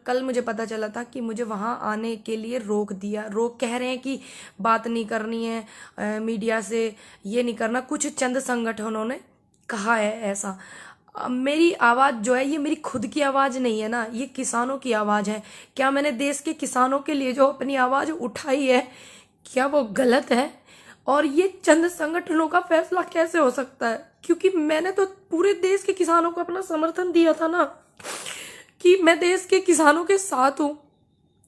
कल मुझे पता चला था कि मुझे वहाँ आने के लिए रोक कह रहे हैं कि बात नहीं करनी है मीडिया से, ये नहीं करना, कुछ चंद संगठनों ने कहा है ऐसा। मेरी आवाज़ जो है ये मेरी खुद की आवाज़ नहीं है ना, ये किसानों की आवाज़ है। क्या मैंने देश के किसानों के लिए जो अपनी आवाज़ उठाई है, क्या वो गलत है? और ये चंद संगठनों का फैसला कैसे हो सकता है? क्योंकि मैंने तो पूरे देश के किसानों को अपना समर्थन दिया था ना, कि मैं देश के किसानों के साथ हूँ।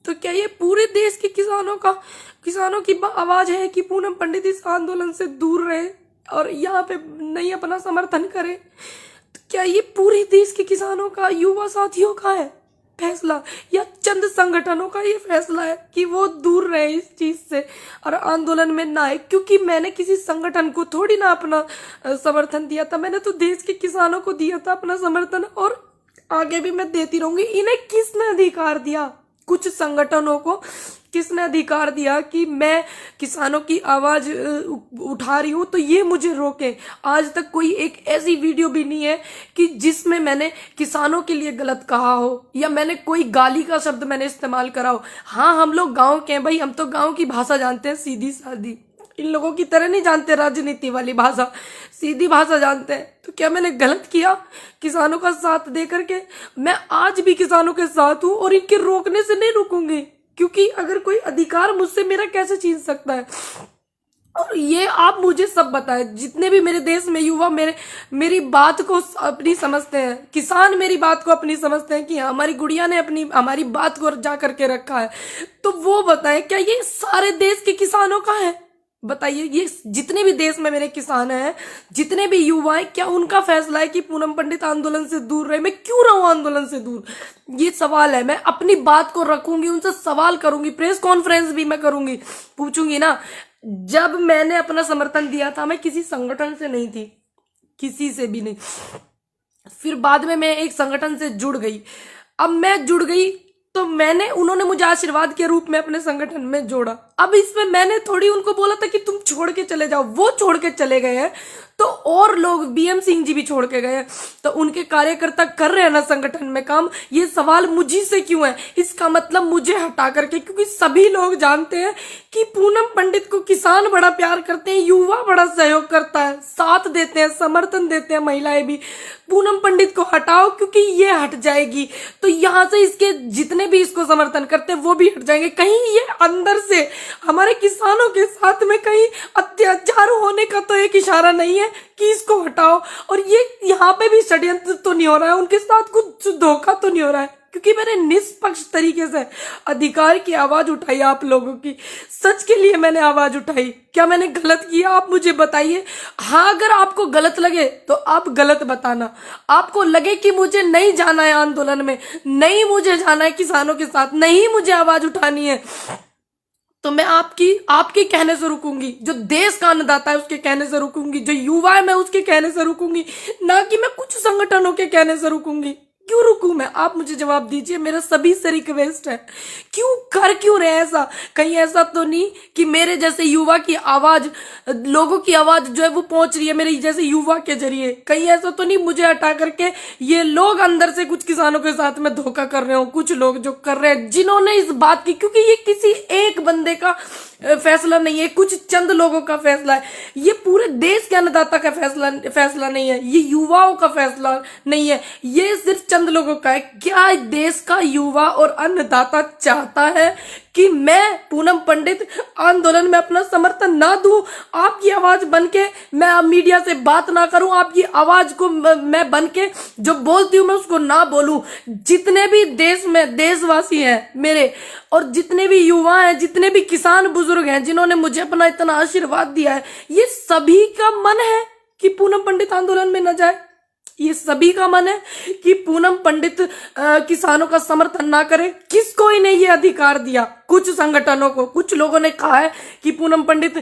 तो क्या ये पूरे देश के किसानों की आवाज है कि पूनम पंडित इस आंदोलन से दूर रहे और यहाँ पे नहीं अपना समर्थन करे? तो क्या ये पूरे देश के किसानों का, युवा साथियों का है फैसला, या चंद संगठनों का ये फैसला है कि वो दूर रहे इस चीज से और आंदोलन में ना आए? क्योंकि मैंने किसी संगठन को थोड़ी ना अपना समर्थन दिया था, मैंने तो देश के किसानों को दिया था अपना समर्थन, और आगे भी मैं देती रहूंगी। इन्हें किसने अधिकार दिया, कुछ संगठनों को किसने अधिकार दिया कि मैं किसानों की आवाज उठा रही हूं तो ये मुझे रोके? आज तक कोई एक ऐसी वीडियो भी नहीं है कि जिसमें मैंने किसानों के लिए गलत कहा हो या मैंने कोई गाली का शब्द मैंने इस्तेमाल करा हो। हाँ, हम लोग गांव के हैं भाई, हम तो गांव की भाषा जानते हैं, सीधी सादी। इन लोगों की तरह नहीं जानते राजनीति वाली भाषा, सीधी भाषा जानते हैं। तो क्या मैंने गलत किया किसानों का साथ दे करके? मैं आज भी किसानों के साथ हूं और इनके रोकने से नहीं रुकूंगी, क्योंकि अगर कोई अधिकार मुझसे मेरा कैसे छीन सकता है? और ये आप मुझे सब बताएं, जितने भी मेरे देश में युवा मेरी बात को अपनी समझते हैं, किसान मेरी बात को अपनी समझते हैं कि हमारी गुड़िया ने हमारी बात को जा करके रखा है, तो वो बताएं क्या ये सारे देश के किसानों का है? बताइए, ये जितने भी देश में मेरे किसान हैं, जितने भी युवा हैं, क्या उनका फैसला है कि पूनम पंडित आंदोलन से दूर रहे? मैं क्यों रहूं आंदोलन से दूर? ये सवाल है। मैं अपनी बात को रखूंगी, उनसे सवाल करूंगी, प्रेस कॉन्फ्रेंस भी मैं करूंगी, पूछूंगी ना। जब मैंने अपना समर्थन दिया था मैं किसी संगठन से नहीं थी, किसी से भी नहीं। फिर बाद में मैं एक संगठन से जुड़ गई। अब मैं जुड़ गई तो उन्होंने मुझे आशीर्वाद के रूप में अपने संगठन में जोड़ा। अब इसमें मैंने थोड़ी उनको बोला था कि तुम छोड़ के चले जाओ, वो छोड़ के चले गए हैं, तो और लोग, बीएम सिंह जी भी छोड़ के गए हैं, तो उनके कार्यकर्ता कर रहे हैं ना संगठन में काम। ये सवाल मुझी से क्यों है? इसका मतलब मुझे हटा करके, क्योंकि सभी लोग जानते हैं कि पूनम पंडित को किसान बड़ा प्यार करते हैं, युवा बड़ा सहयोग करता है, साथ देते हैं, समर्थन देते हैं, महिलाएं भी। पूनम पंडित को हटाओ, क्योंकि ये हट जाएगी तो यहाँ से इसके जितने भी इसको समर्थन करते हैं वो भी हट जाएंगे। कहीं ये अंदर से हमारे किसानों के साथ में कहीं अत्याचार होने का तो एक इशारा नहीं है कि इसको हटाओ? और ये यहाँ पे भी षड्यंत्र तो नहीं हो रहा है, उनके साथ कुछ धोखा तो नहीं हो रहा है? क्योंकि मैंने निष्पक्ष तरीके से अधिकार की आवाज उठाई, आप लोगों की सच के लिए मैंने आवाज उठाई। क्या मैंने गलत किया? आप मुझे बताइए। हाँ, अगर आपको गलत लगे तो आप गलत बताना। आपको लगे कि मुझे नहीं जाना है आंदोलन में, नहीं मुझे जाना है किसानों के साथ, नहीं मुझे आवाज उठानी है, तो मैं आपके कहने से रुकूंगी। जो देश का अन्नदाता है उसके कहने से रुकूंगी, जो युवा है मैं उसके कहने से रुकूंगी, ना कि मैं कुछ संगठनों के कहने से रुकूंगी। क्यों रुकूं मैं? आप मुझे जवाब दीजिए। मेरा सभी से रिक्वेस्ट है, क्यों रहे ऐसा? कहीं ऐसा तो नहीं कि मेरे जैसे युवा की आवाज, लोगों की आवाज जो है वो पहुंच रही है मेरे जैसे युवा के जरिए? कहीं ऐसा तो नहीं मुझे हटा करके ये लोग अंदर से कुछ किसानों के साथ में धोखा कर रहे हो? कुछ लोग जो कर रहे हैं, जिन्होंने इस बात की, क्योंकि ये किसी एक बंदे का फैसला नहीं है, कुछ चंद लोगों का फैसला है, ये पूरे देश के अन्नदाता का फैसला नहीं है, ये युवाओं का फैसला नहीं है, ये सिर्फ चंद लोगों का है। क्या देश का युवा और अन्नदाता चाहता है कि मैं पूनम पंडित आंदोलन में अपना समर्थन ना दूं? आपकी आवाज बनके मैं मीडिया से बात ना करूं, आपकी आवाज को मैं बनके जो बोलती हूं मैं उसको ना बोलूं? जितने भी देश में देशवासी हैं मेरे, और जितने भी युवा हैं, जितने भी किसान बुजुर्ग हैं जिन्होंने मुझे अपना इतना आशीर्वाद दिया है, ये सभी का मन है कि पूनम पंडित आंदोलन में न जाए। ये सभी का मन है कि पूनम पंडित किसानों का समर्थन ना करे। किसको इन्हें ये अधिकार दिया? कुछ संगठनों को। कुछ लोगों ने कहा है कि पूनम पंडित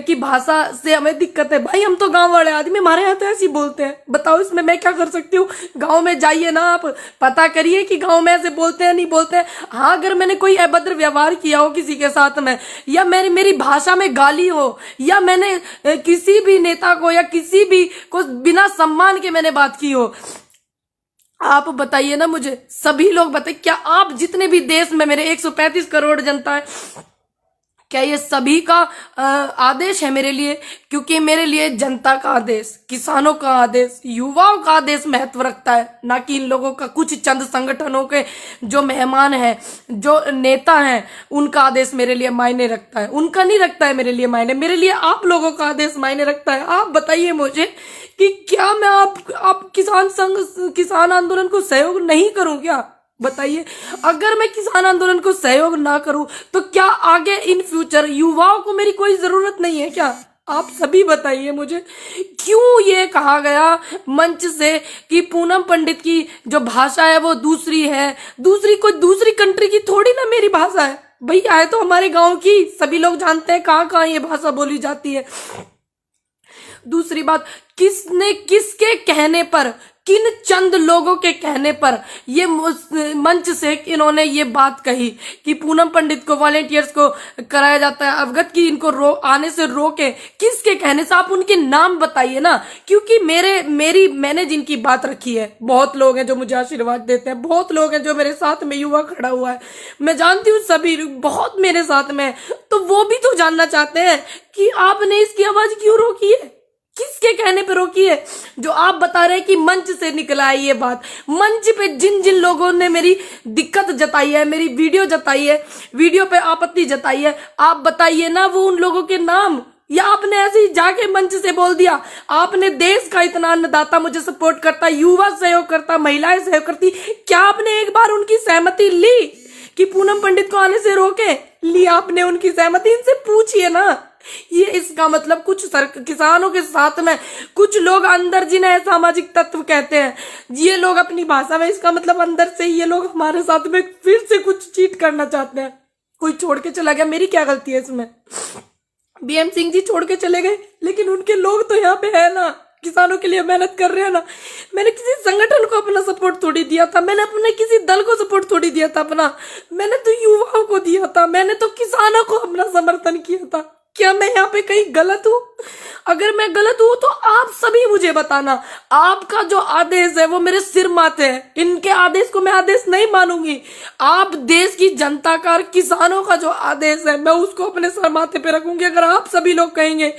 की भाषा से हमें दिक्कत है। भाई, हम तो गांव वाले आदमी, हमारे यहाँ तो ऐसे बोलते हैं। बताओ इसमें मैं क्या कर सकती हूँ? गांव में जाइए ना, आप पता करिए कि गांव में ऐसे बोलते हैं नहीं बोलते हैं। हाँ, अगर मैंने कोई अभद्र व्यवहार किया हो किसी के साथ में, या मेरी भाषा में गाली हो, या मैंने किसी भी नेता को या किसी भी को बिना सम्मान के मैंने बात की हो, आप बताइए ना मुझे, सभी लोग बताइए, क्या आप जितने भी देश में मेरे 135 करोड़ जनता है, क्या ये सभी का आदेश है मेरे लिए? क्योंकि मेरे लिए जनता का आदेश, किसानों का आदेश, युवाओं का आदेश महत्व रखता है, ना कि इन लोगों का कुछ चंद संगठनों के जो मेहमान हैं, जो नेता हैं, उनका आदेश मेरे लिए मायने रखता है। उनका नहीं रखता है मेरे लिए मायने, मेरे लिए आप लोगों का आदेश मायने रखता है। आप बताइए मुझे कि क्या मैं आप किसान आंदोलन को सहयोग नहीं करूं क्या? बताइए, अगर मैं किसान आंदोलन को सहयोग ना करूं तो क्या आगे इन फ्यूचर युवाओं को मेरी कोई जरूरत नहीं है क्या? आप सभी बताइए मुझे, क्यों ये कहा गया मंच से कि पूनम पंडित की जो भाषा है वो दूसरी है, कोई दूसरी कंट्री की थोड़ी ना मेरी भाषा है। भैया है तो हमारे गांव की, सभी लोग जानते हैं कहाँ कहाँ ये भाषा बोली जाती है। दूसरी बात, किसने किसके कहने पर, किन चंद लोगों के कहने पर ये मंच से इन्होंने ये बात कही कि पूनम पंडित को, वॉलेंटियर्स को कराया जाता है अवगत की इनको आने से रोके? किसके कहने से? आप उनके नाम बताइए ना, क्योंकि मैंने जिनकी बात रखी है, बहुत लोग हैं जो मुझे आशीर्वाद देते हैं, बहुत लोग हैं जो मेरे साथ में, युवा खड़ा हुआ है, मैं जानती हूँ सभी बहुत मेरे साथ में, तो वो भी तो जानना चाहते हैं कि आपने इसकी आवाज क्यों रोकी है, किसके कहने पे रोकी है? जो आप बता रहे हैं कि मंच से निकला है ये बात, मंच पे जिन जिन लोगों ने मेरी दिक्कत जताई है, मेरी वीडियो जताई है, वीडियो पे आपत्ति जताई है, आप बताइए ना वो उन लोगों के नाम, या आपने ऐसे ही जाके मंच से बोल दिया? आपने देश का इतना अन्नदाता मुझे सपोर्ट करता, युवा सहयोग करता, महिलाएं सहयोग करती, क्या आपने एक बार उनकी सहमति ली कि पूनम पंडित को आने से रोके? लिया आपने उनकी सहमति? इनसे पूछिए ना। ये इसका मतलब कुछ किसानों के साथ में कुछ लोग अंदर, जिन्हें सामाजिक तत्व कहते हैं, ये लोग अपनी भाषा में, इसका मतलब अंदर से ये लोग हमारे साथ में फिर से कुछ चीट करना चाहते हैं। कोई छोड़ के चला गया, मेरी क्या गलती है इसमें? बीएम सिंह जी छोड़ के चले गए, लेकिन उनके लोग तो यहाँ पे है ना, किसानों के लिए मेहनत कर रहे हैं ना। मैंने किसी संगठन को अपना सपोर्ट थोड़ी दिया था, मैंने अपने किसी दल को सपोर्ट थोड़ी दिया था अपना, मैंने तो युवाओं को दिया था, मैंने तो किसानों को अपना समर्थन किया था। क्या मैं यहाँ पे कहीं गलत हूँ? अगर मैं गलत हूँ तो आप सभी मुझे बताना। आपका जो आदेश है वो मेरे सिर माथे है, इनके आदेश को मैं आदेश नहीं मानूंगी। आप देश की जनता का और किसानों का जो आदेश है मैं उसको अपने सर माथे पे रखूंगी। अगर आप सभी लोग कहेंगे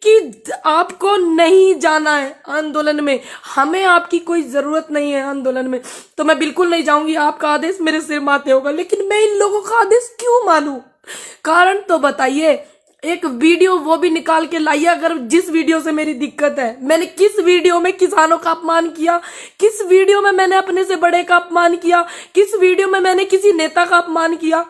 कि आपको नहीं जाना है आंदोलन में, हमें आपकी कोई जरूरत नहीं है आंदोलन में, तो मैं बिल्कुल नहीं जाऊंगी। आपका आदेश मेरे सिर माथे होगा, लेकिन मैं इन लोगों का आदेश क्यों मानूं? कारण तो बताइए। एक वीडियो वो भी निकाल के लाइए, अगर जिस वीडियो से मेरी दिक्कत है, मैंने किस वीडियो में किसानों का अपमान किया, किस वीडियो में मैंने अपने से बड़े का अपमान किया, किस वीडियो में मैंने किसी नेता का अपमान किया?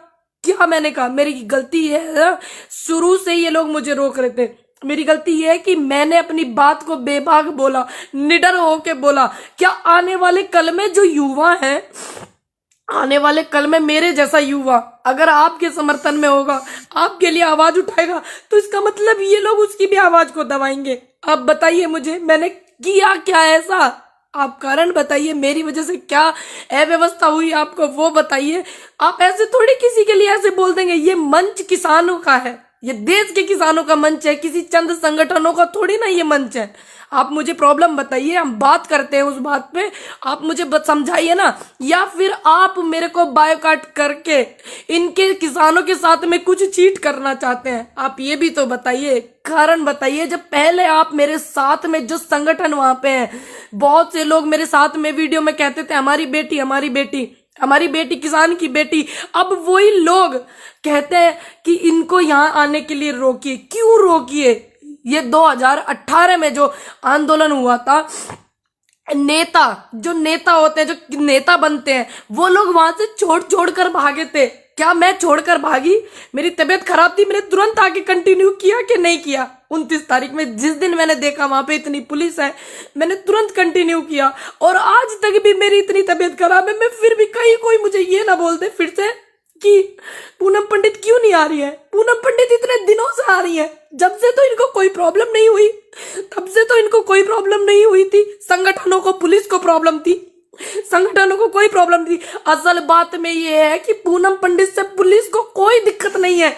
क्या मैंने कहा? मेरी गलती है, शुरू से ये लोग मुझे रोक रहे थे, मेरी गलती ये है कि मैंने अपनी बात को बेबाक बोला, निडर होके बोला। क्या आने वाले कल में जो युवा है, आने वाले कल में मेरे जैसा युवा अगर आपके समर्थन में होगा, आपके लिए आवाज उठाएगा, तो इसका मतलब ये लोग उसकी भी आवाज को दबाएंगे। अब बताइए मुझे, मैंने किया क्या ऐसा? आप कारण बताइए, मेरी वजह से क्या अव्यवस्था हुई आपको वो बताइए। आप ऐसे थोड़ी किसी के लिए ऐसे बोल देंगे। ये मंच किसानों का है, ये देश के किसानों का मंच है, किसी चंद संगठनों का थोड़ी ना ये मंच है। आप मुझे प्रॉब्लम बताइए, हम बात करते हैं उस बात पे, आप मुझे समझाइए ना। या फिर आप मेरे को बायोकाट करके इनके किसानों के साथ में कुछ चीट करना चाहते हैं? आप ये भी तो बताइए, कारण बताइए। जब पहले आप मेरे साथ में, जो संगठन वहां पे हैं, बहुत से लोग मेरे साथ में वीडियो में कहते थे हमारी बेटी, हमारी बेटी, हमारी बेटी, किसान की बेटी, अब वही लोग कहते हैं कि इनको यहाँ आने के लिए रोकिए। क्यों रोकिए? ये 2018 में जो आंदोलन हुआ था, नेता, जो नेता होते हैं, जो नेता बनते हैं, वो लोग वहां से छोड़ कर भागे थे। क्या मैं छोड़कर भागी? मेरी तबीयत खराब थी, मैंने तुरंत आके कंटिन्यू किया कि नहीं किया? 29 तारीख में जिस दिन मैंने देखा वहां पे इतनी पुलिस है, मैंने तुरंत कंटिन्यू किया। और आज तक भी मेरी इतनी तबीयत खराब है, मैं फिर भी कहीं कोई मुझे ये ना बोल दे फिर से कि पूनम पंडित क्यों नहीं आ रही है। पूनम पंडित इतने दिनों से आ रही है, जब से तो इनको कोई प्रॉब्लम नहीं हुई, तब से तो इनको कोई प्रॉब्लम नहीं हुई थी। संगठनों को, पुलिस को प्रॉब्लम थी, संगठनों को कोई प्रॉब्लम नहीं थी। असल बात में ये है कि पूनम पंडित से पुलिस को कोई दिक्कत नहीं है।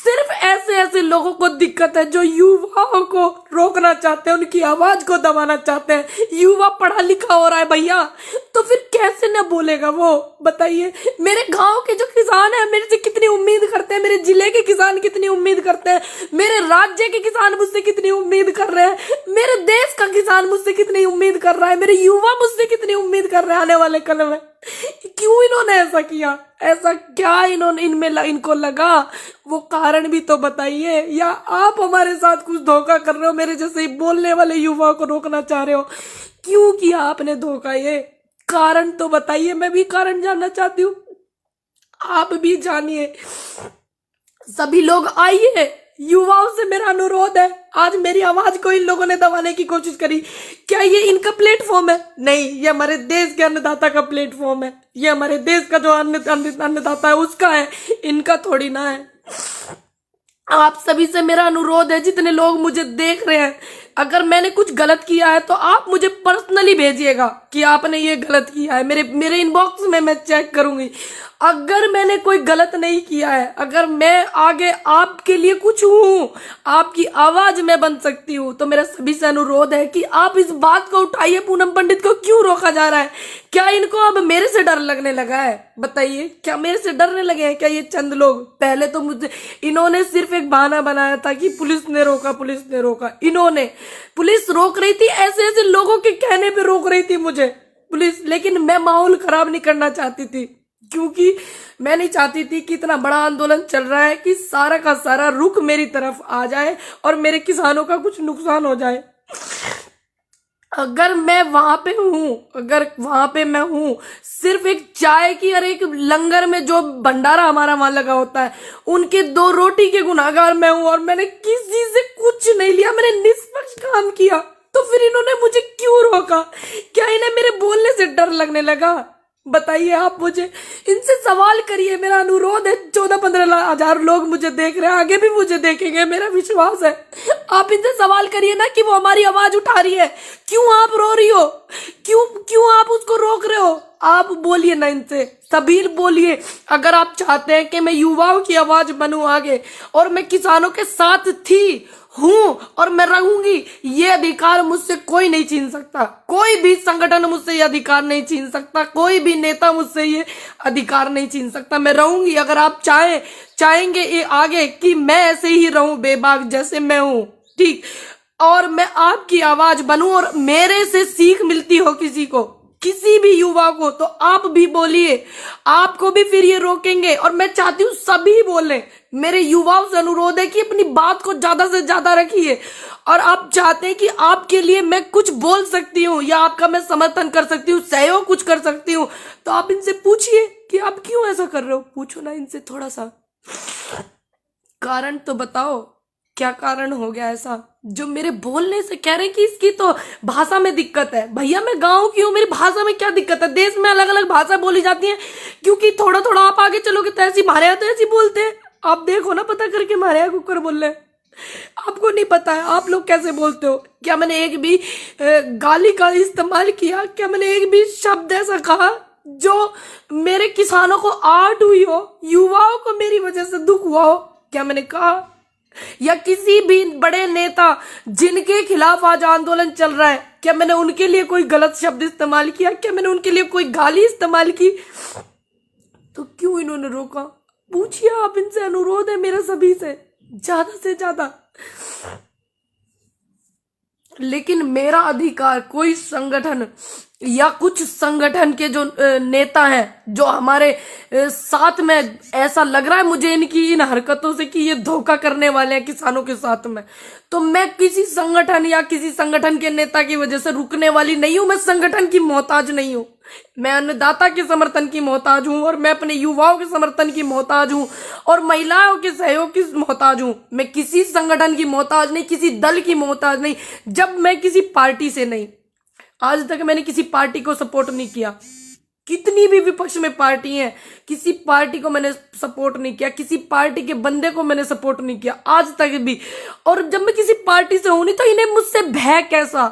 सिर्फ ऐसे ऐसे लोगों को दिक्कत है जो युवाओं को रोकना चाहते हैं, उनकी आवाज को दबाना चाहते हैं। युवा पढ़ा लिखा हो रहा है भैया, तो फिर कैसे न बोलेगा वो, बताइए। मेरे गांव के जो किसान हैं मेरे से कितनी उम्मीद करते हैं, मेरे जिले के किसान कितनी उम्मीद करते हैं, मेरे राज्य के किसान मुझसे कितनी उम्मीद कर रहे हैं, मेरे देश का किसान मुझसे कितनी उम्मीद कर रहा है, मेरे युवा मुझसे कितनी उम्मीद कर रहे हैं आने वाले कल में। क्यों इन्होंने ऐसा किया? ऐसा क्या इन्होंने इनको लगा? वो कारण भी तो बताइए। या आप हमारे साथ कुछ धोखा कर रहे हो, मेरे जैसे ही बोलने वाले युवाओं को रोकना चाह रहे हो? क्यों किया आपने धोखा? ये कारण तो बताइए, मैं भी कारण जानना चाहती हूँ, आप भी जानिए। सभी लोग आइए, युवाओं से मेरा अनुरोध है। आज मेरी आवाज को इन लोगों ने दबाने की कोशिश करी। क्या ये इनका प्लेटफॉर्म है? नहीं, ये हमारे देश के अन्नदाता का प्लेटफॉर्म है। ये हमारे देश का जो अन्नदाता है उसका है, इनका थोड़ी ना है। आप सभी से मेरा अनुरोध है, जितने लोग मुझे देख रहे हैं, अगर मैंने कुछ गलत किया है तो आप मुझे पर्सनली भेजिएगा कि आपने ये गलत किया है। मेरे इनबॉक्स में मैं चेक करूंगी। अगर मैंने कोई गलत नहीं किया है, अगर मैं आगे आपके लिए कुछ हूं, आपकी आवाज में बन सकती हूं, तो मेरा सभी से अनुरोध है कि आप इस बात को उठाइए। पूनम पंडित को क्यों रोका जा रहा है? क्या इनको अब मेरे से डर लगने लगा है? बताइए, क्या मेरे से डरने लगे हैं क्या ये चंद लोग? पहले तो मुझे इन्होंने सिर्फ एक बहाना बनाया था कि पुलिस ने रोका, पुलिस ने रोका। इन्होंने, पुलिस रोक रही थी, ऐसे ऐसे लोगों के कहने पे रोक रही थी मुझे पुलिस। लेकिन मैं माहौल खराब नहीं करना चाहती थी, क्योंकि मैं नहीं चाहती थी कि इतना बड़ा आंदोलन चल रहा है कि सारा का सारा रुख मेरी तरफ आ जाए और मेरे किसानों का कुछ नुकसान हो जाए। अगर मैं वहां पे हूं, अगर वहां पे मैं हूं सिर्फ एक चाय की और एक लंगर में जो भंडारा हमारा वहां लगा होता है, उनके 2 रोटी के गुनाहगार मैं हूं, और मैंने किसी से कुछ नहीं लिया, मैंने निष्पक्ष काम किया, तो फिर इन्होंने मुझे क्यों रोका? क्या इन्हें मेरे बोलने से डर लगने लगा? बताइए आप मुझे, इनसे सवाल करिए। मेरा अनुरोध है, 14-15 हजार लोग मुझे देख रहे हैं, आगे भी मुझे देखेंगे, मेरा विश्वास है। आप इनसे सवाल करिए ना कि वो हमारी आवाज उठा रही है, क्यों आप रो रही हो, क्यों आप उसको रोक रहे हो? आप बोलिए ना इनसे, सबीर बोलिए। अगर आप चाहते हैं कि मैं युवाओं की आवाज बनूं आगे, और मैं किसानों के साथ थी, हूं और मैं रहूंगी, ये अधिकार मुझसे कोई नहीं छीन सकता। कोई भी संगठन मुझसे ये अधिकार नहीं छीन सकता, कोई भी नेता मुझसे ये अधिकार नहीं छीन सकता। मैं रहूंगी। अगर आप चाहेंगे ये आगे कि मैं ऐसे ही रहूं बेबाक जैसे मैं हूं, ठीक, और मैं आपकी आवाज बनूं और मेरे से सीख मिलती हो किसी को, किसी भी युवा को, तो आप भी बोलिए। आपको भी फिर ये रोकेंगे, और मैं चाहती हूँ सभी बोलें। मेरे युवाओं से अनुरोध है कि अपनी बात को ज्यादा से ज्यादा रखिए, और आप चाहते हैं कि आपके लिए मैं कुछ बोल सकती हूँ या आपका मैं समर्थन कर सकती हूँ, सहयोग कुछ कर सकती हूँ, तो आप इनसे पूछिए कि आप क्यों ऐसा कर रहे हो। पूछो ना इनसे, थोड़ा सा कारण तो बताओ, क्या कारण हो गया ऐसा जो मेरे बोलने से कह रहे हैं कि इसकी तो भाषा में दिक्कत है? भैया मैं गांव की हूँ, मेरी भाषा में क्या दिक्कत है? देश में अलग अलग भाषा बोली जाती है, क्योंकि थोड़ा थोड़ा आप आगे चलोगे तो ऐसी, हमारे यहाँ तो ऐसी बोलते हैं। आप देखो ना, पता करके, हमारे यहाँ कुकर बोल रहे हैं। आपको नहीं पता है आप लोग कैसे बोलते हो? क्या मैंने एक भी गाली का इस्तेमाल किया? क्या मैंने एक भी शब्द ऐसा कहा जो मेरे किसानों को आहट हुई हो, युवाओं को मेरी वजह से दुख हुआ हो? क्या मैंने कहा? या किसी भी बड़े नेता जिनके खिलाफ आज आंदोलन चल रहा है, क्या मैंने उनके लिए कोई गलत शब्द इस्तेमाल किया? क्या मैंने उनके लिए कोई गाली इस्तेमाल की? तो क्यों इन्होंने रोका? पूछिए आप इनसे, अनुरोध है मेरा सभी से ज्यादा। लेकिन मेरा अधिकार कोई संगठन या कुछ संगठन के जो नेता हैं, जो हमारे साथ में, ऐसा लग रहा है मुझे इनकी इन हरकतों से कि ये धोखा करने वाले हैं किसानों के साथ में, तो मैं किसी संगठन या किसी संगठन के नेता की वजह से रुकने वाली नहीं हूं। मैं संगठन की मोहताज नहीं हूं, मैं अन्नदाता के समर्थन की मोहताज हूं, और मैं अपने युवाओं के समर्थन की मोहताज हूं, और महिलाओं के सहयोग की मोहताज हूं। मैं किसी संगठन की मोहताज नहीं, किसी दल की मोहताज नहीं। जब मैं किसी पार्टी से नहीं, आज तक मैंने किसी पार्टी को सपोर्ट नहीं किया। कितनी भी विपक्ष में पार्टी है, किसी पार्टी को मैंने सपोर्ट नहीं किया, किसी पार्टी के बंदे को मैंने सपोर्ट नहीं किया आज तक भी। और जब मैं किसी पार्टी से हूं नहीं, तो इन्हें मुझसे भय कैसा?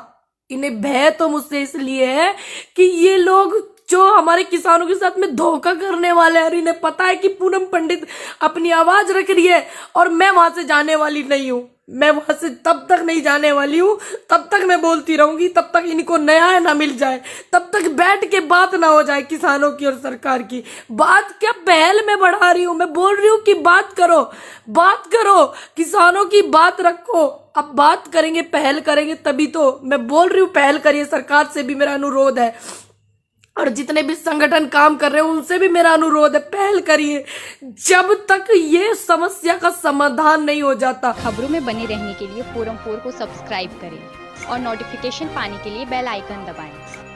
इन्हें भय तो मुझसे इसलिए है कि ये लोग जो हमारे किसानों के साथ में धोखा करने वाले हैं। और इन्हें पता है कि पूनम पंडित अपनी आवाज रख रही है और मैं वहां से जाने वाली नहीं हूं। मैं वहां से तब तक नहीं जाने वाली हूं, तब तक मैं बोलती रहूंगी, तब तक इनको न्याय ना मिल जाए, तब तक बैठ के बात ना हो जाए किसानों की और सरकार की। बात क्या पहल में बढ़ा रही हूं, मैं बोल रही हूं कि बात करो, बात करो, किसानों की बात रखो। अब बात करेंगे, पहल करेंगे तभी तो। मैं बोल रही हूं पहल करिए, सरकार से भी मेरा अनुरोध है और जितने भी संगठन काम कर रहे हैं उनसे भी मेरा अनुरोध है, पहल करिए जब तक ये समस्या का समाधान नहीं हो जाता। खबरों में बने रहने के लिए फोरम 4 को सब्सक्राइब करें और नोटिफिकेशन पाने के लिए बेल आइकन दबाएं।